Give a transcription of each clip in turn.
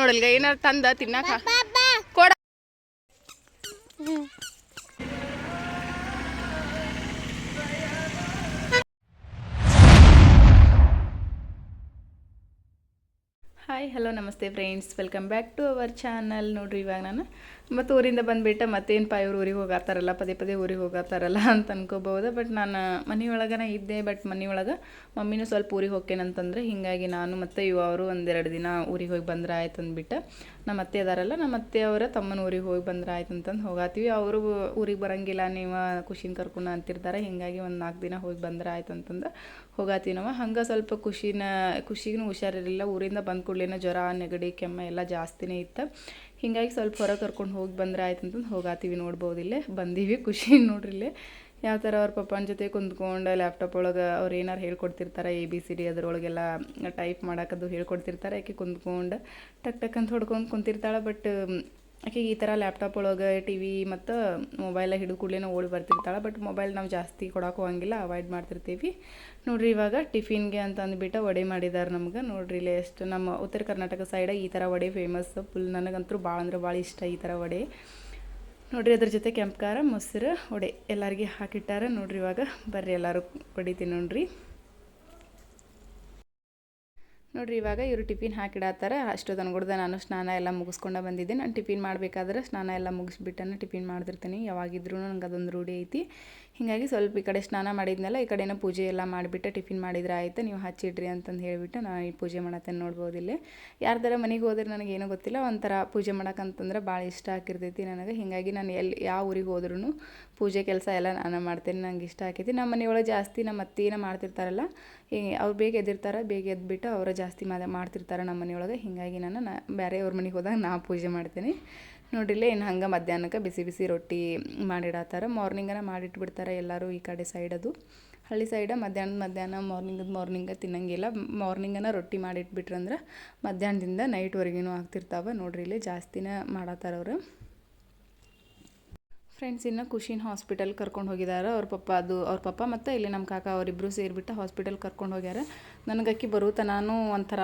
ನೋಡಲ್ಗ ಏನಾರು ತಂದ ತಿನ್ನಾಕ ಕೊಡ. ಹಾಯ್ ಹಲೋ ನಮಸ್ತೆ friends, welcome back to our channel. ನೋಡಿರಿ ಇವಾಗ ನಾನು ಮತ್ತು ಊರಿಂದ ಬಂದುಬಿಟ್ಟು ಮತ್ತೇನು ಇವ್ರು ಊರಿಗೆ ಹೋಗತ್ತಾರಲ್ಲ, ಪದೇ ಪದೇ ಊರಿಗೆ ಹೋಗತ್ತಾರಲ್ಲ ಅಂತ ಅನ್ಕೋಬೋದು. ಬಟ್ ನಾನು ಮನೆಯೊಳಗನ ಇದ್ದೆ. ಬಟ್ ಮನೆಯೊಳಗೆ ಮಮ್ಮಿನೂ ಸ್ವಲ್ಪ ಊರಿಗೆ ಹೋಗ್ತೇನಂತಂದ್ರೆ, ಹೀಗಾಗಿ ನಾನು ಮತ್ತು ಅವರು ಒಂದೆರಡು ದಿನ ಊರಿಗೆ ಹೋಗಿ ಬಂದ್ರೆ ಆಯ್ತು ಅಂದ್ಬಿಟ್ಟು, ನಮ್ಮ ಅತ್ತೆ ಅದಾರಲ್ಲ, ನಮ್ಮ ಅತ್ತೆ ಅವರ ತಮ್ಮನ ಊರಿಗೆ ಹೋಗಿ ಬಂದ್ರೆ ಆಯ್ತು ಅಂತಂದು ಹೋಗಾತೀವಿ. ಅವರು ಊರಿಗೆ ಬರೋಂಗಿಲ್ಲ, ನೀವು ಖುಷಿನ ಕರ್ಕೊಂಡು ಅಂತಿರ್ತಾರೆ. ಹೀಗಾಗಿ ಒಂದು 4 ದಿನ ಹೋಗಿ ಬಂದ್ರೆ ಆಯ್ತು ಅಂತಂದು ಹೋಗಾತೀವಿ ನಾವು. ಹಂಗೆ ಸ್ವಲ್ಪ ಖುಷಿಗೂ ಹುಷಾರಿರಲಿಲ್ಲ. ಊರಿಂದ ಬಂದ ಕೂಡಲೇ ಜ್ವರ, ನೆಗಡಿ, ಕೆಮ್ಮ ಎಲ್ಲ ಜಾಸ್ತಿನೇ ಇತ್ತು. ಹೀಗಾಗಿ ಸ್ವಲ್ಪ ಹೊರಗೆ ಕರ್ಕೊಂಡು ಹೋಗಿ ಬಂದ್ರೆ ಆಯ್ತು ಅಂತಂದು ಹೋಗಾತೀವಿ. ನೋಡ್ಬೋದು ಇಲ್ಲೇ ಬಂದೀವಿ. ಖುಷಿ ನೋಡ್ರಿ ಇಲ್ಲೇ ಯಾವ ಥರ ಅವ್ರ ಪಪ್ಪನ ಜೊತೆ ಕುಂತ್ಕೊಂಡು ಲ್ಯಾಪ್ಟಾಪ್ ಒಳಗೆ ಅವ್ರು ಏನಾರು ಹೇಳ್ಕೊಡ್ತಿರ್ತಾರೆ, ABCD ಅದರೊಳಗೆಲ್ಲ ಟೈಪ್ ಮಾಡೋಕ್ಕದು ಹೇಳ್ಕೊಡ್ತಿರ್ತಾರೆ. ಆಕೆ ಕುಂತ್ಕೊಂಡು ಟಕ್ ಟಕ್ ಅಂತ ಹೊಡ್ಕೊಂಡು ಕುಂತಿರ್ತಾಳೆ. ಬಟ್ ಆಕೆಗೆ ಈ ಥರ ಲ್ಯಾಪ್ಟಾಪ್ ಒಳಗೆ TV ಮತ್ತು ಮೊಬೈಲ ಹಿಡಿದು ಕೂಡಲೇ ಓಡಿ ಬರ್ತಿರ್ತಾಳೆ. ಬಟ್ ಮೊಬೈಲ್ ನಾವು ಜಾಸ್ತಿ ಕೊಡೋಕೆ ಹೋಗಂಗಿಲ್ಲ, ಅವಾಯ್ಡ್ ಮಾಡ್ತಿರ್ತೀವಿ. ನೋಡಿರಿ ಇವಾಗ ಟಿಫಿನ್ಗೆ ಅಂತ ಅಂದ್ಬಿಟ್ಟು ವಡೆ ಮಾಡಿದ್ದಾರೆ ನಮ್ಗೆ. ನೋಡಿರಿ ಇಲ್ಲಿ ಎಷ್ಟು ನಮ್ಮ ಉತ್ತರ ಕರ್ನಾಟಕ ಸೈಡ್ ಈ ಥರ ವಡೆ ಫೇಮಸ್. ಫುಲ್ ನನಗಂತೂ ಭಾಳ ಅಂದ್ರೆ ಭಾಳ ಇಷ್ಟ ಈ ಥರ ವಡೆ. ನೋಡಿರಿ ಅದ್ರ ಜೊತೆ ಕೆಂಪು ಖಾರ, ಮೊಸರು, ವಡೆ ಎಲ್ಲರಿಗೆ ಹಾಕಿಟ್ಟಾರೆ. ನೋಡಿರಿ ಇವಾಗ ಬರ್ರಿ ಎಲ್ಲರೂ ವಡೆ ತಿನ್ನೋಣ್ರಿ. ನೋಡಿರಿ ಇವಾಗ ಇವರು ಟಿಫಿನ್ ಹಾಕಿಡತ್ತಾರೆ. ಅಷ್ಟೊತ್ತು ಅನ್ಕೊಡ್ದೆ ನಾನು ಸ್ನಾನ ಎಲ್ಲ ಮುಗಿಸ್ಕೊಂಡು ಬಂದಿದ್ದೆ. ನಾನು ಟಿಫಿನ್ ಮಾಡಬೇಕಾದ್ರೆ ಸ್ನಾನ ಎಲ್ಲ ಮುಗಿಸ್ಬಿಟ್ಟನೆ ಟಿಫಿನ್ ಮಾಡ್ತಿರ್ತೀನಿ. ಯಾವಾಗಿದ್ರೂ ನಂಗೆ ಅದೊಂದು ರೂಢಿ ಐತಿ. ಹೀಗಾಗಿ ಸ್ವಲ್ಪ ಈ ಕಡೆ ಸ್ನಾನ ಮಾಡಿದ್ನಲ್ಲ, ಈ ಕಡೆನ ಪೂಜೆ ಎಲ್ಲ ಮಾಡಿಬಿಟ್ಟು ಟಿಫಿನ್ ಮಾಡಿದ್ರೆ ಆಯ್ತು, ನೀವು ಹಚ್ಚಿಡ್ರಿ ಅಂತಂದು ಹೇಳಿಬಿಟ್ಟು ನಾನು ಈ ಪೂಜೆ ಮಾಡತ್ತೇನೆ. ನೋಡ್ಬೋದಿಲ್ಲ ಯಾರ್ದಾರ ಮನೆಗೆ ಹೋದ್ರೆ ನನಗೇನೋ ಗೊತ್ತಿಲ್ಲ, ಒಂಥರ ಪೂಜೆ ಮಾಡೋಕ್ಕಂತಂದ್ರೆ ಭಾಳ ಇಷ್ಟ ಆಗಿರ್ತೈತಿ ನನಗೆ. ಹೀಗಾಗಿ ನಾನು ಯಾವ ಊರಿಗೆ ಹೋದ್ರೂ ಪೂಜೆ ಕೆಲಸ ಎಲ್ಲ ನಾನು ಮಾಡ್ತೇನೆ, ನಂಗೆ ಇಷ್ಟ ಆಕೈತಿ. ನಮ್ಮ ಮನೆಯೊಳಗೆ ಜಾಸ್ತಿ ನಮ್ಮ ಅತ್ತೆನ ಮಾಡ್ತಿರ್ತಾರಲ್ಲ, ಅವ್ರು ಬೇಗ ಎದ್ದಿರ್ತಾರೆ, ಬೇಗ ಎದ್ಬಿಟ್ಟು ಅವರ ಜಾಸ್ತಿ ಮಾಡ್ತಿರ್ತಾರೆ ನಮ್ಮ ಮನೆಯೊಳಗೆ. ಹೀಗಾಗಿ ನಾನು ಬೇರೆ ಅವ್ರ ಮನೆಗೆ ಹೋದಾಗ ನಾ ಪೂಜೆ ಮಾಡ್ತೀನಿ. ನೋಡಿರಲಿ ಇನ್ನು ಹಂಗೆ ಮಧ್ಯಾಹ್ನಕ್ಕೆ ಬಿಸಿ ಬಿಸಿ ರೊಟ್ಟಿ ಮಾಡಿಡತ್ತಾರೆ. ಮಾರ್ನಿಂಗನ ಮಾಡಿಟ್ಬಿಡ್ತಾರೆ ಎಲ್ಲರೂ ಈ ಕಡೆ ಸೈಡ್. ಅದು ಹಳ್ಳಿ ಸೈಡ ಮಧ್ಯಾಹ್ನ ಮಾರ್ನಿಂಗ ತಿನ್ನಂಗಿಲ್ಲ. ಮಾರ್ನಿಂಗನ ರೊಟ್ಟಿ ಮಾಡಿಟ್ಬಿಟ್ರಂದ್ರೆ ಮಧ್ಯಾಹ್ನದಿಂದ ನೈಟ್ವರೆಗೂ ಆಗ್ತಿರ್ತಾವೆ. ನೋಡ್ರಿ ಇಲ್ಲಿ ಜಾಸ್ತಿನ ಮಾಡತ್ತಾರೆ ಅವರು. ಫ್ರೆಂಡ್ಸ್ ಇನ್ನು ಖುಷಿನ ಹಾಸ್ಪಿಟಲ್ ಕರ್ಕೊಂಡು ಹೋಗಿದ್ದಾರೆ ಅವ್ರ ಪಪ್ಪ ಮತ್ತು ಇಲ್ಲಿ ನಮ್ಮ ಕಾಕ ಅವರಿಬ್ಬರು ಸೇರಿಬಿಟ್ಟು ಹಾಸ್ಪಿಟಲ್ ಕರ್ಕೊಂಡು ಹೋಗ್ಯಾರ. ನನಗೆ ಅಕ್ಕಿ ಬರುತ್ತಾ ನಾನು ಒಂಥರ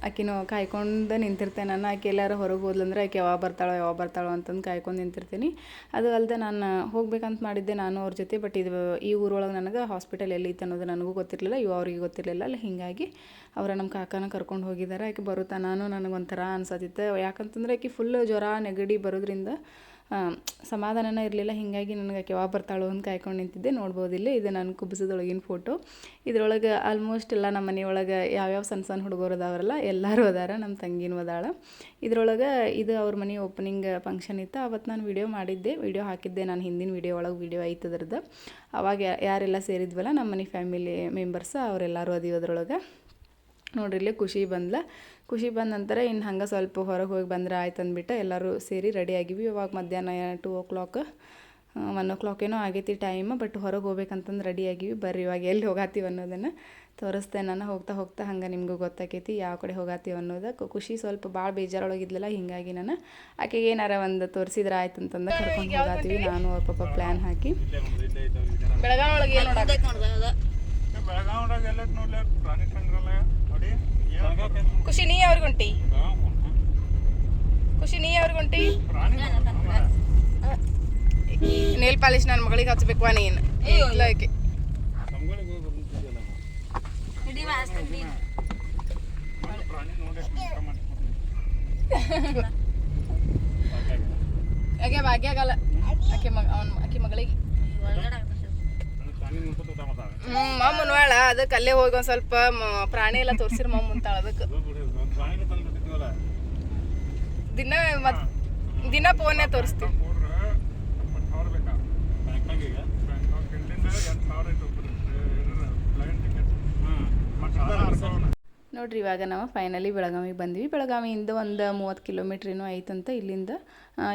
ಆಕಿನೂ ಕಾಯ್ಕೊಂಡು ನಿಂತಿರ್ತೇನೆ. ನಾನು ಆಕೆ ಎಲ್ಲಾರು ಹೊರಗೆ ಹೋದ್ಲಂದ್ರೆ ಆಕೆ ಯಾವಾಗ ಬರ್ತಾಳೋ ಅಂತಂದು ಕಾಯ್ಕೊಂಡು ನಿಂತಿರ್ತೀನಿ. ಅದು ಅಲ್ಲದೆ ನಾನು ಹೋಗ್ಬೇಕಂತ ಮಾಡಿದ್ದೆ ನಾನು ಅವ್ರ ಜೊತೆ. ಬಟ್ ಈ ಊರೊಳಗೆ ನನಗೆ ಹಾಸ್ಪಿಟಲ್ ಎಲ್ಲಿತ್ತು ಅನ್ನೋದು ನನಗೂ ಗೊತ್ತಿರಲಿಲ್ಲ, ಅವ್ರಿಗೆ ಗೊತ್ತಿರಲಿಲ್ಲ. ಅಲ್ಲಿ ಹೀಗಾಗಿ ನಮ್ಮ ಕಾಕನ ಕರ್ಕೊಂಡು ಹೋಗಿದ್ದಾರೆ. ಆಕೆ ಬರುತ್ತಾ ನನಗೊಂಥರ ಅನ್ಸತ್ತಿತ್ತು. ಯಾಕಂತಂದ್ರೆ ಆಕೆ ಫುಲ್ ಜ್ವರ, ನೆಗಡಿ ಬರೋದ್ರಿಂದ ಸಮಾಧಾನನ ಇರಲಿಲ್ಲ. ಹೀಗಾಗಿ ನನಗೆ ಆಕೆ ಯಾವಾಗ ಬರ್ತಾಳೋ ಅಂತ ಕಾಯ್ಕೊಂಡು ನಿಂತಿದ್ದೆ. ನೋಡ್ಬೋದಿಲ್ಲ ಇದು ನಾನು ಕುಬ್ಸದೊಳಗಿನ ಫೋಟೋ. ಇದ್ರೊಳಗೆ ಆಲ್ಮೋಸ್ಟ್ ಎಲ್ಲ ನಮ್ಮ ಮನೆಯೊಳಗೆ ಯಾವ್ಯಾವ ಸಣ್ಣ ಹುಡುಗರು ಅದಾವರಲ್ಲ ಎಲ್ಲರೂ ಅದಾರ. ನಮ್ಮ ತಂಗಿನೂ ಅದಾಳ. ಇದ್ರೊಳಗೆ ಇದು ಅವ್ರ ಮನೆ ಓಪನಿಂಗ್ ಫಂಕ್ಷನ್ ಇತ್ತು. ಅವತ್ತು ನಾನು ವಿಡಿಯೋ ಹಾಕಿದ್ದೆ. ನಾನು ಹಿಂದಿನ ವಿಡಿಯೋ ಐತೆ ಅದ್ರದ್ದು. ಅವಾಗ ಯಾರೆಲ್ಲ ಸೇರಿದ್ವಲ್ಲ ನಮ್ಮ ಮನೆ ಫ್ಯಾಮಿಲಿ ಮೆಂಬರ್ಸ್ ಅವರೆಲ್ಲರೂ ಅದಿವದ್ರೊಳಗೆ. ನೋಡ್ರಿ ಇಲ್ಲಿ ಖುಷಿ ಬಂದ ನಂತರ ಇನ್ನು ಹಂಗೆ ಸ್ವಲ್ಪ ಹೊರಗೆ ಹೋಗಿ ಬಂದರೆ ಆಯ್ತು ಅಂದ್ಬಿಟ್ಟು ಎಲ್ಲರೂ ಸೇರಿ ರೆಡಿ ಆಗಿವಿ. ಇವಾಗ ಮಧ್ಯಾಹ್ನ 2 o'clock 1 o'clock ಏನೋ ಆಗೈತಿ ಟೈಮ್. ಬಟ್ ಹೊರಗೆ ಹೋಗ್ಬೇಕಂತಂದು ರೆಡಿ ಆಗಿವಿ. ಬರ್ರಿ ಇವಾಗ ಎಲ್ಲಿ ಹೋಗಾತೀವಿ ಅನ್ನೋದನ್ನು ತೋರಿಸ್ತೇನೆ ನಾನು. ಹೋಗ್ತಾ ಹಂಗೆ ನಿಮಗೂ ಗೊತ್ತಾಕೈತಿ ಯಾವ ಕಡೆ ಹೋಗಾತೀವಿ ಅನ್ನೋದು. ಖುಷಿ ಸ್ವಲ್ಪ ಭಾಳ ಬೇಜಾರೊಳಗಿದ್ಲಲ್ಲ, ಹೀಗಾಗಿ ನಾನು ಆಕೆಗೆ ಏನಾರ ಒಂದು ತೋರಿಸಿದ್ರೆ ಆಯ್ತು ಅಂತಂದು ಕರ್ಕೊಂಡು ಹೋಗಾತೀವಿ. ನಾನು ಅವ್ರ ಪಾಪ ಪ್ಲ್ಯಾನ್ ಹಾಕಿ ಬೆಳಗಾವಿ ಖುಷಿ ನೀ ಅವ್ರಿಗೆ ಹೊಂಟಿ ನೇಲ್ ಪಾಲಿಶ್ ನನ್ನ ಮಗಳಿಗೆ ಹಚ್ಬೇಕು. ನೀನು ಆಕೆ ಭಾಗ್ಯಾಗಲ್ಲ ಆಕೆ ಮಗಳಿಗೆ ಮಮ್ಮನ ಬೇಡ. ಅದಕ್ಕೆ ಅಲ್ಲೇ ಹೋಗಿ ಒಂದು ಸ್ವಲ್ಪ ಪ್ರಾಣಿ ಎಲ್ಲ ತೋರಿಸಿರ ಮಮ್ಮ ಮುಂತಾಳ. ಅದಕ್ಕೆ ದಿನ ಫೋನೇ ತೋರಿಸ್ತೀವಿ. ನೋಡ್ರಿ ಇವಾಗ ನಾವು ಫೈನಲಿ ಬೆಳಗಾವಿಗೆ ಬಂದ್ವಿ. ಬೆಳಗಾವಿಯಿಂದ ಒಂದು 30 ಕಿಲೋಮೀಟ್ರ್ ಏನೋ ಐತಂತ ಇಲ್ಲಿಂದ.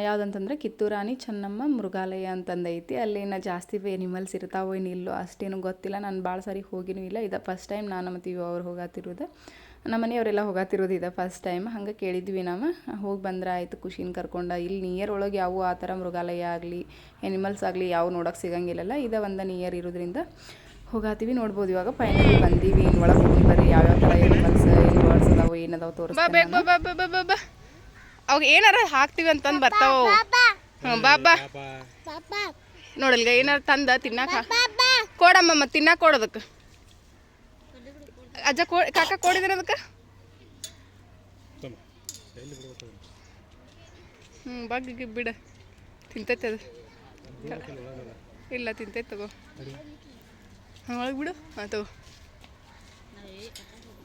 ಯಾವುದಂತಂದ್ರೆ ಕಿತ್ತೂರಾಣಿ ಚೆನ್ನಮ್ಮ ಮೃಗಾಲಯ ಅಂತಂದು ಐತಿ. ಅಲ್ಲಿನ ಜಾಸ್ತಿ ಎನಿಮಲ್ಸ್ ಇರ್ತಾವೋ ಏನಿಲ್ಲೋ ಅಷ್ಟೇನು ಗೊತ್ತಿಲ್ಲ. ನಾನು ಭಾಳ ಸಾರಿ ಹೋಗಿನೂ ಇಲ್ಲ. ಇದು ಫಸ್ಟ್ ಟೈಮ್ ನಾನು ಮತ್ತು ಅವ್ರು ಹೋಗಾತಿರೋದು. ನಮ್ಮ ಮನೆಯವರೆಲ್ಲ ಹೋಗಾತಿರೋದು ಇದು ಫಸ್ಟ್ ಟೈಮ್. ಹಂಗೆ ಕೇಳಿದ್ವಿ ನಾವು. ಹೋಗಿ ಬಂದ್ರೆ ಆಯಿತು ಖುಷಿನ ಕರ್ಕೊಂಡು. ಇಲ್ಲಿ ನಿಯರ್ ಒಳಗೆ ಯಾವ ಆ ಥರ ಮೃಗಾಲಯ ಆಗಲಿ ಎನಿಮಲ್ಸ್ ಆಗಲಿ ಯಾವ ನೋಡೋಕೆ ಸಿಗಂಗಿಲ್ಲಲ್ಲ. ಇದು ಒಂದು ನಿಯರ್ ಇರೋದ್ರಿಂದ ಹೋಗಾತೀವಿ. ನೋಡ್ಬೋದು ಇವಾಗ ಫೈನಲಿ ಬಂದೀವಿ. ಒಳಗೆ ಹೋಗಿ ಬರ್ರಿ ಯಾವ್ಯಾವ ಥರ ಎನಿಮಲ್ಸ್ ಬರ್ಡ್ಸ್ ಅದಾವು ಏನದಾವು ತೋರಿಸ್ತೀನಿ. ಅವಾಗ ಏನಾರ ಹಾಕ್ತೀವಿ ಅಂತಂದು ಬರ್ತಾವ. ಹ್ಞೂ ಬಾಬಾ ನೋಡಲ್ಗ ಏನಾರು ತಂದ ತಿನ್ನಾಕ ಕೊಡಮ್ಮ ಮತ್ತು ತಿನ್ನಾಕ ಕೊಡೋದಕ್ಕೆ ಅಜ್ಜ ಕಾಕ ಕೊಡಿದ್ರೆ ಅದಕ್ಕೆ ಬಗ್ಗೆ ಬಿಡ ತಿಂತೈತೆ ಅದು ಇಲ್ಲ ತಿಂತೈತೆ ತಗೋ ಒಳಗೆ ಬಿಡು ಹಾಂ ತಗೋ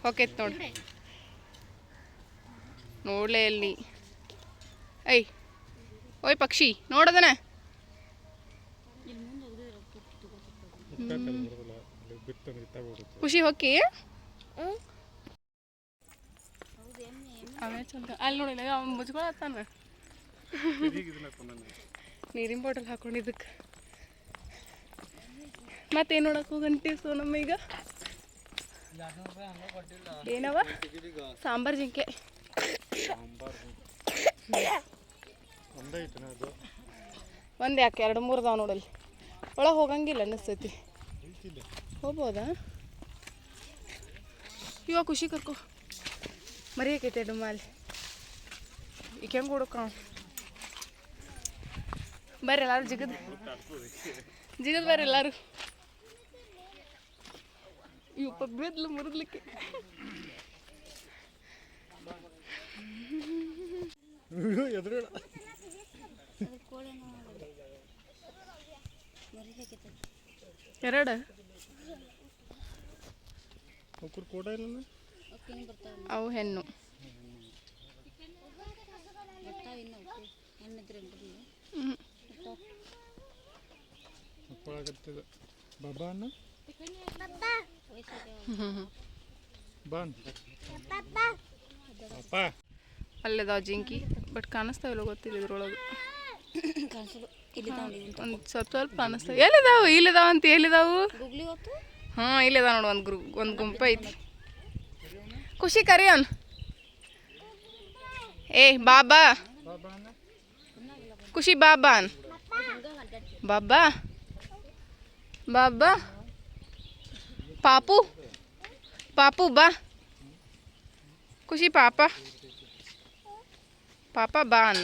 ಹೋಕೈತೆ ನೋಡಿ ನೋಡ್ಲೇ ಅಲ್ಲಿ ಐ ಓಯ್ ಪಕ್ಷಿ ನೋಡೋದನ ಖುಷಿ ಹೋಗಿ ಅವೇ ಚಂದ ಅಲ್ಲಿ ನೋಡಿಲ್ಲ ಅವ್ನು ಮುಚ್ಕೊಳತ್ತಾನ ನೀರಿನ ಬಾಟಲ್ ಹಾಕೊಂಡಿದ್ದಕ್ಕೆ ಮತ್ತೇನು ನೋಡಕ್ಕೆ ಹೋಗಂತೀವಿ ಸೋನಮ್ಮ ಈಗ ಏನವ ಸಾಂಬಾರ್ ಜಿಂಕೆ ಒಂದು ಯಾಕೆ 2-3 ಅದಾವ ನೋಡಲ್ಲಿ ಒಳಗೆ ಹೋಗಂಗಿಲ್ಲ ಅನ್ನಿಸ್ತೈತಿ ಹೋಗ್ಬೋದಾ ಇವಾಗ ಖುಷಿ ಕರ್ಕೊ ಮರಿಯಾಕೈತೆ ಡುಮಾಲಿ ಈಗ ಹೆಂಗೆ ಹುಡುಕ ಬರ್ರಿ ಎಲ್ಲಾರು ಜಿಗದ್ ಬರ್ರಿ ಎಲ್ಲಾರು ಇವ ಬಿದ್ಲು ಮುರಿದ್ಲಿಕ್ಕೆ ಎರಡು ಅವು ಹೆಣ್ಣು ಅಲ್ಲದಾವ ಜಿಂಕಿ ಬಟ್ ಕಾಣಿಸ್ತಾವಿಲ್ಲ ಗೊತ್ತಿಲ್ಲ ಇದ್ರೊಳಗೆ ಒಂದು ಸ್ವಲ್ಪ ಕಾಣಿಸ್ತಾವೆ ಎಲ್ಲಿದಾವು ಇಲ್ಲಿದಾವ ಅಂತ ಎಲ್ಲಿದಾವು ಹಾಂ ಇಲ್ಲಿದಾವ ನೋಡು ಒಂದು ಗುಂಪ ಐತಿ ಖುಷಿ ಕರಿಯೋನ್ ಏ ಬಾಬಾ ಖುಷಿ ಬಾಬಾನ್ ಬಾಬಾ ಬಾಬಾ ಪಾಪು ಪಾಪು ಬಾ ಖುಷಿ ಪಾಪ ಪಾಪ ಬಾನ್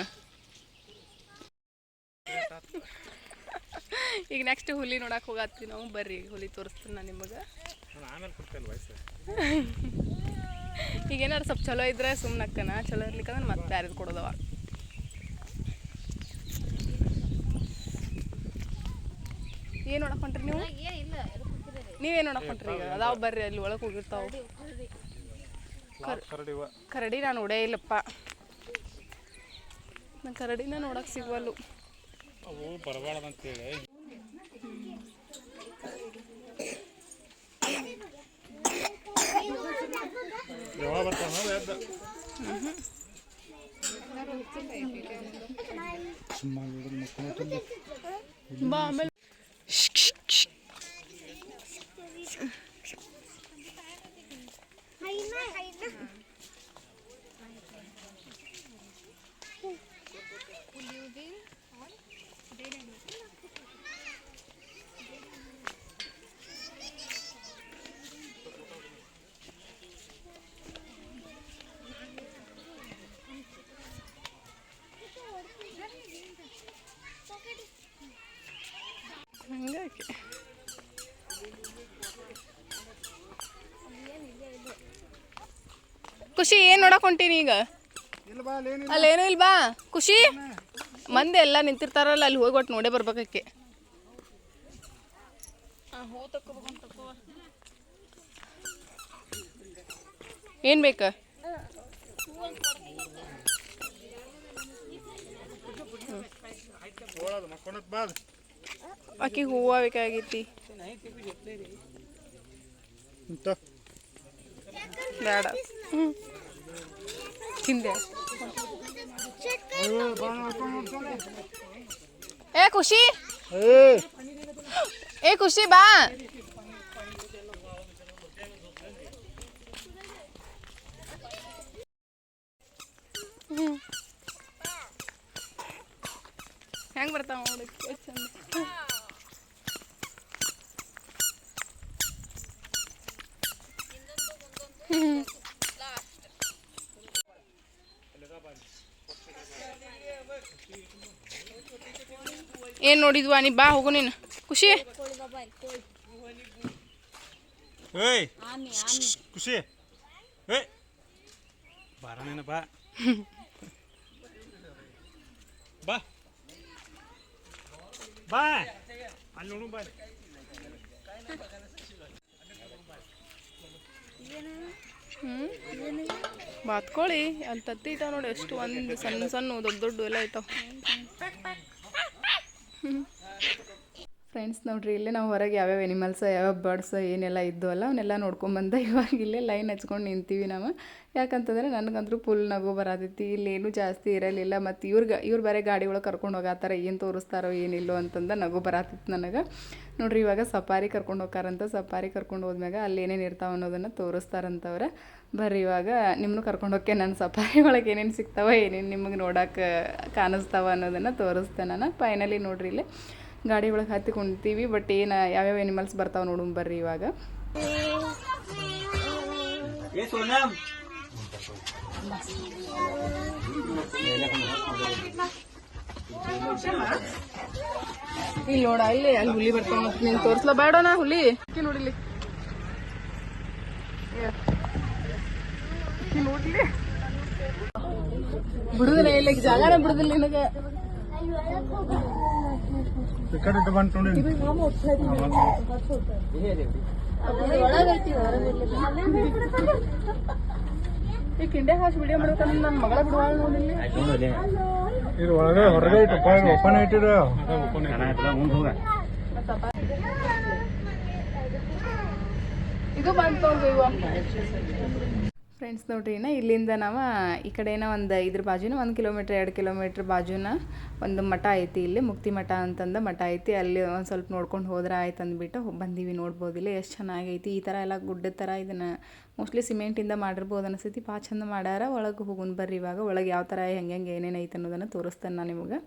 ಈಗ ನೆಕ್ಸ್ಟ್ ಹುಲಿ ನೋಡಕ್ಕೆ ಹೋಗತ್ತೀವಿ ನಾವು ಬರ್ರಿ ಹುಲಿ ತೋರಿಸ್ತೀನಿ ನಾನು ನಿಮಗೆ ಈಗ ಏನಾರು ಸ್ವಲ್ಪ ಚಲೋ ಇದ್ರೆ ಸುಮ್ಮನಕ್ಕನ ಚಲೋ ಇರ್ಲಿಕ್ಕಂದ್ರೆ ಮತ್ತೆ ಯಾರಿದು ಕೊಡೋದವ ಏನು ನೋಡಕ್ಕೆ ಹೊಂಟ್ರಿ ನೀವು ನೀವೇನು ನೋಡಕ್ಕೆ ಹೊಂಟ್ರಿ ಈಗ ಅದಾವ ಬರ್ರಿ ಅಲ್ಲಿ ಒಳಗೆ ಹೋಗಿರ್ತಾವ ಕರಡಿ ನಾನು ನೋಡೇ ಇಲ್ಲಪ್ಪ ನಾನು ಕರಡಿನ ನೋಡಕ್ಕೆ ಸಿಗವಲ್ಲು ಬಾ ಆಮೇಲೆ ಹಂಗಾಗಿ ಖುಷಿ ಏನು ನೋಡಕ್ ಹೊಂಟೀನಿ ಈಗ ಅಲ್ಲೇನು ಇಲ್ಲ ಬಾ ಖುಷಿ ಮಂದಿ ಎಲ್ಲ ನಿಂತಿರ್ತಾರಲ್ಲ ಅಲ್ಲಿ ಹೋಗಿ ಒಟ್ಟು ನೋಡೇ ಬರ್ಬೇಕಕ್ಕೆ ಏನು ಬೇಕಾ ಆಕಿ ಹೂವು ಬೇಕಾಗೈತಿ ಬೇಡ ತಿಂದೆ ಏ ಖುಷಿ ಏ ಖುಷಿ ಬಾ ಹೆಂಗೆ ಬರ್ತಾವ ನೋಡಕ್ಕೆ ಚಂದ ಏನು ನೋಡಿದ್ವಾ ನೀ ಬಾ ಹೋಗು ನೀನು ಖುಷಿ ಏಯ್ ಖುಷಿ ಏಯ್ ಬಾರ ನೀನು ಬಾ ಬಾ ಬಾ ಅಲ್ಲಿ ನೋಡು ಬಾ ಬಾತ್ಕೊಳ್ಳಿ ಅಲ್ಲಿ ತತ್ತಿ ಇಟ್ಟಾವ ನೋಡಿ ಎಷ್ಟು ಒಂದು ಸಣ್ಣ ಸಣ್ಣ ದೊಡ್ಡ ದೊಡ್ಡ ಎಲ್ಲ ಇಟ್ಟಾವ ಫ್ರೆಂಡ್ಸ್ ನೋಡ್ರಿ ಇಲ್ಲೇ ನಾವು ಹೊರಗೆ ಯಾವ್ಯಾವ ಎನಿಮಲ್ಸ್ ಯಾವ್ಯಾವ ಬರ್ಡ್ಸ್ ಏನೆಲ್ಲ ಇದ್ದವಲ್ಲ ಅವನ್ನೆಲ್ಲ ನೋಡ್ಕೊಂಬಂದು ಇವಾಗ ಇಲ್ಲೇ ಲೈನ್ ಹಚ್ಕೊಂಡು ನಿಂತೀವಿ ನಾವು ಯಾಕಂತಂದರೆ ನನಗಂತೂ ಫುಲ್ ನಗು ಬರತೈತಿ ಇಲ್ಲೇನು ಜಾಸ್ತಿ ಇರಲಿಲ್ಲ ಮತ್ತು ಇವ್ರು ಬೇರೆ ಗಾಡಿ ಒಳಗೆ ಕರ್ಕೊಂಡು ಹೋಗತ್ತಾರ ಏನು ತೋರಿಸ್ತಾರೋ ಏನಿಲ್ಲೋ ಅಂತಂದು ನಗು ಬರತ್ತಿತ್ತು ನನಗೆ ನೋಡ್ರಿ ಇವಾಗ ಸಫಾರಿ ಕರ್ಕೊಂಡು ಹೋಗ್ತಾರಂತ ಸಫಾರಿ ಕರ್ಕೊಂಡು ಹೋದ್ಮ್ಯಾಗ ಅಲ್ಲಿ ಏನೇನು ಇರ್ತಾವೆ ಅನ್ನೋದನ್ನು ತೋರಿಸ್ತಾರಂತವ್ರೆ ಬರ್ರಿ ಇವಾಗ ನಿಮ್ಮನ್ನು ಕರ್ಕೊಂಡು ಹೋಗಕ್ಕೆ ನನ್ನ ಸಫಾರಿ ಒಳಗೆ ಏನೇನು ಸಿಗ್ತಾವ ಏನೇನು ನಿಮಗೆ ನೋಡೋಕೆ ಕಾಣಿಸ್ತಾವ ಅನ್ನೋದನ್ನು ತೋರಿಸ್ತೇನೆ ನಾನು ಫೈನಲಿ ನೋಡ್ರಿ ಇಲ್ಲಿ ಗಾಡಿ ಒಳಗೆ ಹತ್ತಿ ಕುಂತೀವಿ ಬಟ್ ಏನು ಯಾವ್ಯಾವ ಎನಿಮಲ್ಸ್ ಬರ್ತಾವೆ ನೋಡು ಬರ್ರಿ ಇವಾಗ ಇಲ್ಲಿ ನೋಡ ಇಲ್ಲಿ ಅಲ್ಲಿ ಹುಲಿ ಬರ್ತಾವ ನೀನು ತೋರಿಸ್ಲಾ ಬೇಡೋಣ ಹುಲಿ ನೋಡಿಲಿ ನೋಡ್ಲಿ ಬಿಡುದಿಲ್ಲ ಇಲ್ಲ ಜಾಗನ ಬಿಡುದಿಲ್ಲ ನಿನಗೆ ಈ ಕಿಂಡೆ ಹಾಕಿ ವಿಡಿಯೋ ಮಾಡ್ಬೇಕಂದ್ರೆ ನನ್ನ ಮಗಳ ಬಿಡುವಾಳ ನೋಡಿಲ್ಲ ಹೊರಗೆ ಓಪನ್ ಇಟ್ಟಿರ ಇದು ಬಂತು ಫ್ರೆಂಡ್ಸ್ ನೋಡ್ರಿ ಇಲ್ಲಿಂದ ನಾವು ಈ ಕಡೆನ ಒಂದು ಇದ್ರ ಬಾಜುನ 1 ಕಿಲೋಮೀಟ್ರ್ 2 ಕಿಲೋಮೀಟ್ರ್ ಬಾಜುನ ಒಂದು ಮಠ ಐತಿ ಇಲ್ಲಿ ಮುಕ್ತಿ ಮಠ ಅಂತಂದು ಮಠ ಐತಿ ಅಲ್ಲಿ ಒಂದು ಸ್ವಲ್ಪ ನೋಡ್ಕೊಂಡು ಹೋದ್ರೆ ಆಯ್ತು ಅಂದ್ಬಿಟ್ಟು ಬಂದೀವಿ ನೋಡ್ಬೋದು ಇಲ್ಲಿ ಎಷ್ಟು ಚೆನ್ನಾಗೈತಿ ಈ ಥರ ಎಲ್ಲ ಗುಡ್ಡದ ಥರ ಇದನ್ನು ಮೋಸ್ಟ್ಲಿ ಸಿಮೆಂಟಿಂದ ಮಾಡಿರ್ಬೋದು ಅನಿಸ್ತೈತಿ ಭಾಳ ಚಂದ ಮಾಡ್ಯಾರ ಒಳಗೆ ಹೋಗೋಣ ಬರ್ರಿ ಇವಾಗ ಒಳಗೆ ಯಾವ ಥರ ಹೆಂಗೆ ಏನೇನು ಐತೆ ಅನ್ನೋದನ್ನು ತೋರಿಸ್ತೇನೆ ನಾನು ನಿಮಗೆ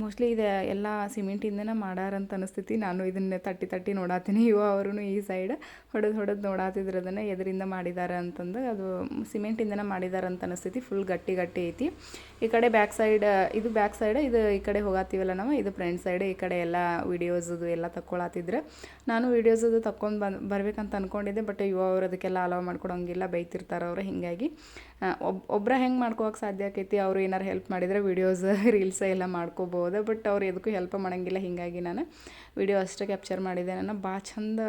ಮೋಸ್ಟ್ಲಿ ಇದು ಎಲ್ಲ ಸಿಮೆಂಟಿಂದನೇ ಮಾಡ್ಯಾರಂತ ಅನಿಸ್ತೈತಿ ನಾನು ಇದನ್ನು ತಟ್ಟಿ ನೋಡಾತೀನಿ ಅವರು ಈ ಸೈಡ್ ಹೊಡೆದು ನೋಡಾತಿದ್ರು ಅದನ್ನು ಎದರಿಂದ ಮಾಡಿದ್ದಾರೆ ಅಂತಂದು ಅದು ಸಿಮೆಂಟಿಂದನೇ ಮಾಡಿದ್ದಾರೆ ಅಂತ ಅನಿಸ್ತೈತಿ ಫುಲ್ ಗಟ್ಟಿ ಐತಿ ಈ ಕಡೆ ಬ್ಯಾಕ್ ಸೈಡ್ ಇದು ಈ ಕಡೆ ಹೋಗಾತೀವಲ್ಲ ನಾವು ಇದು ಫ್ರಂಟ್ ಸೈಡ್ ಈ ಕಡೆ ಎಲ್ಲ ವೀಡಿಯೋಸದು ಎಲ್ಲ ತಕ್ಕೊಳತ್ತಿದ್ರೆ ನಾನು ವೀಡಿಯೋಸದು ತಕ್ಕೊಂಡು ಬರ್ಬೇಕಂತ ಅಂದ್ಕೊಂಡಿದ್ದೆ ಬಟ್ ಅವರು ಅದಕ್ಕೆಲ್ಲ ಅಲೋ ಮಾಡ್ಕೊಡೋಂಗಿಲ್ಲ ಬೈತಿರ್ತಾರೆ ಅವರು ಹೀಗಾಗಿ ಒಬ್ಬರ ಹೆಂಗೆ ಮಾಡ್ಕೋಕ್ಕೆ ಸಾಧ್ಯ ಆಕೈತಿ ಅವರು ಏನಾರು ಹೆಲ್ಪ್ ಮಾಡಿದರೆ ವೀಡಿಯೋಸ್ ರೀಲ್ಸ್ ಎಲ್ಲ ಮಾಡ್ಕೋಬೋದು ಬಟ್ ಅವ್ರು ಎದಕ್ಕೂ ಹೆಲ್ಪ್ ಮಾಡೋಂಗಿಲ್ಲ ಹೀಗಾಗಿ ನಾನು ವಿಡಿಯೋ ಅಷ್ಟೇ ಕ್ಯಾಪ್ಚರ್ ಮಾಡಿದೆ ನಾನು ಭಾಳ ಚಂದ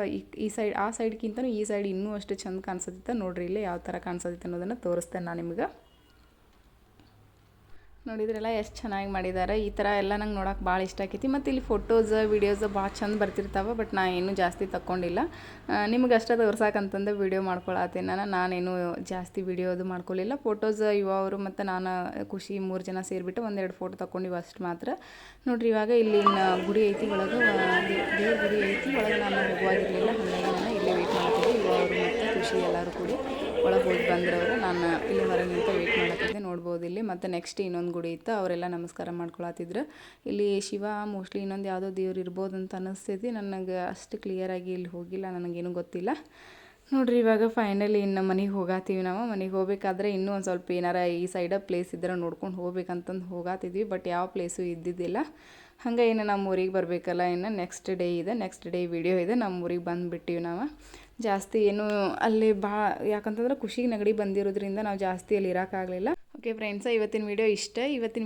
ಈ ಸೈಡ್ ಆ ಸೈಡ್ಗಿಂತನೂ ಈ ಸೈಡ್ ಇನ್ನೂ ಅಷ್ಟು ಚಂದ ಕಾಣಿಸತ್ತೆ ನೋಡ್ರಿ ಇಲ್ಲಿ ಯಾವ ಥರ ಕಾಣಿಸತ್ತೆ ಅನ್ನೋದನ್ನು ತೋರಿಸ್ತೇನೆ ನಾನು ನಿಮ್ಗೆ ನೋಡಿದ್ರೆಲ್ಲ ಎಷ್ಟು ಚೆನ್ನಾಗಿ ಮಾಡಿದ್ದಾರೆ ಈ ಥರ ಎಲ್ಲ ನಂಗೆ ನೋಡೋಕೆ ಭಾಳ ಇಷ್ಟ ಆಕೈತಿ ಮತ್ತು ಇಲ್ಲಿ ಫೋಟೋಸ್ ವೀಡಿಯೋಸ್ ಭಾಳ ಚಂದ ಬರ್ತಿರ್ತಾವೆ ಬಟ್ ನಾನು ಏನೂ ಜಾಸ್ತಿ ತಕ್ಕೊಂಡಿಲ್ಲ ನಿಮ್ಗೆ ಅಷ್ಟೇ ತೋರ್ಸಕ್ಕಂತಂದು ವೀಡಿಯೋ ಮಾಡ್ಕೊಳತ್ತೀನಿ ನಾನೇನು ಜಾಸ್ತಿ ವೀಡಿಯೋದು ಮಾಡ್ಕೊಳ್ಳಿಲ್ಲ ಫೋಟೋಸ್ ಅವರು ಮತ್ತು ನಾನು ಖುಷಿ 3 ಜನ ಸೇರಿಬಿಟ್ಟು 1-2 ಫೋಟೋ ತಗೊಂಡಿವಿ ಅಷ್ಟು ಮಾತ್ರ ನೋಡ್ರಿ ಇವಾಗ ಇಲ್ಲಿ ಗುಡಿ ಐತಿ ಒಳಗೆ ದೇವ್ರ ಗುಡಿ ಐತಿ ಒಳಗೆ ನಾನು ಹೋಗುವಾಗಿರಲಿಲ್ಲ ಹಾಗಾಗಿ ನಾನು ಇಲ್ಲೇ ವೆಯ್ಟ್ ಮಾಡ್ತಿದ್ದೆ ಅವರು ಮತ್ತು ಖುಷಿ ಎಲ್ಲರೂ ಕೂಡಿ ಒಳಗೆ ಹೋಗಿ ಬಂದ್ರವರು ನಾನು ಇಲ್ಲಿ ಹೊರಗೆ ನಿಂತು ವೆಯ್ಟ್ ಮಾಡತ್ತಿದ್ದೆ ನೋಡ್ಬೋದು ಇಲ್ಲಿ ಮತ್ತು ನೆಕ್ಸ್ಟ್ ಇನ್ನೊಂದು ಗುಡಿ ಇತ್ತು ಅವರೆಲ್ಲ ನಮಸ್ಕಾರ ಮಾಡ್ಕೊಳತ್ತಿದ್ರು ಇಲ್ಲಿ ಶಿವ ಮೋಸ್ಟ್ಲಿ ಇನ್ನೊಂದು ಯಾವುದೋ ದೇವ್ರು ಇರ್ಬೋದು ಅಂತ ಅನ್ನಿಸ್ತೈತಿ ನನಗೆ ಅಷ್ಟು ಕ್ಲಿಯರಾಗಿ ಇಲ್ಲಿ ಹೋಗಿಲ್ಲ ನನಗೇನು ಗೊತ್ತಿಲ್ಲ ನೋಡ್ರಿ ಇವಾಗ ಫೈನಲಿ ಇನ್ನು ಮನೆಗೆ ಹೋಗಾತೀವಿ ನಾವು ಮನೆಗೆ ಹೋಗ್ಬೇಕಾದ್ರೆ ಇನ್ನೂ ಒಂದು ಸ್ವಲ್ಪ ಏನಾರ ಈ ಸೈಡ ಪ್ಲೇಸ್ ಇದ್ರೆ ನೋಡ್ಕೊಂಡು ಹೋಗ್ಬೇಕಂತಂದು ಹೋಗಾತಿದ್ವಿ ಬಟ್ ಯಾವ ಪ್ಲೇಸು ಇದ್ದಿದ್ದಿಲ್ಲ ಹಂಗೆ ಇನ್ನು ನಮ್ಮ ಊರಿಗೆ ಬರಬೇಕಲ್ಲ ಇನ್ನು ನೆಕ್ಸ್ಟ್ ಡೇ ವಿಡಿಯೋ ಇದೆ ನಮ್ಮ ಊರಿಗೆ ಬಂದುಬಿಟ್ಟಿವಿ ನಾವು ಜಾಸ್ತಿ ಏನು ಅಲ್ಲಿ ಯಾಕಂತಂದ್ರೆ ಖುಷಿಗೆ ನೆಗಡಿ ಬಂದಿರೋದ್ರಿಂದ ನಾವು ಜಾಸ್ತಿ ಅಲ್ಲಿ ಇರೋಕ್ಕಾಗಲಿಲ್ಲ ಓಕೆ ಫ್ರೆಂಡ್ಸ ಇವತ್ತಿನ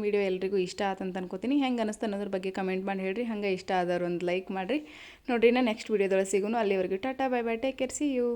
ವಿಡಿಯೋ ಎಲ್ರಿಗೂ ಇಷ್ಟ ಆತಂತ ಅನ್ಕೋತೀನಿ ಹೆಂಗೆ ಅನಿಸ್ತು ಅನ್ನೋದ್ರ ಬಗ್ಗೆ ಕಮೆಂಟ್ ಮಾಡಿ ಹೇಳ್ರಿ ಹಂಗೆ ಇಷ್ಟ ಆದವ್ರು ಒಂದು ಲೈಕ್ ಮಾಡಿರಿ ನೋಡ್ರಿ ನೆಕ್ಸ್ಟ್ ವಿಡಿಯೋದೊಳಗೆ ಸಿಗೋನು ಅಲ್ಲಿವರೆಗೂ ಟಾಟಾ bye bye take care see you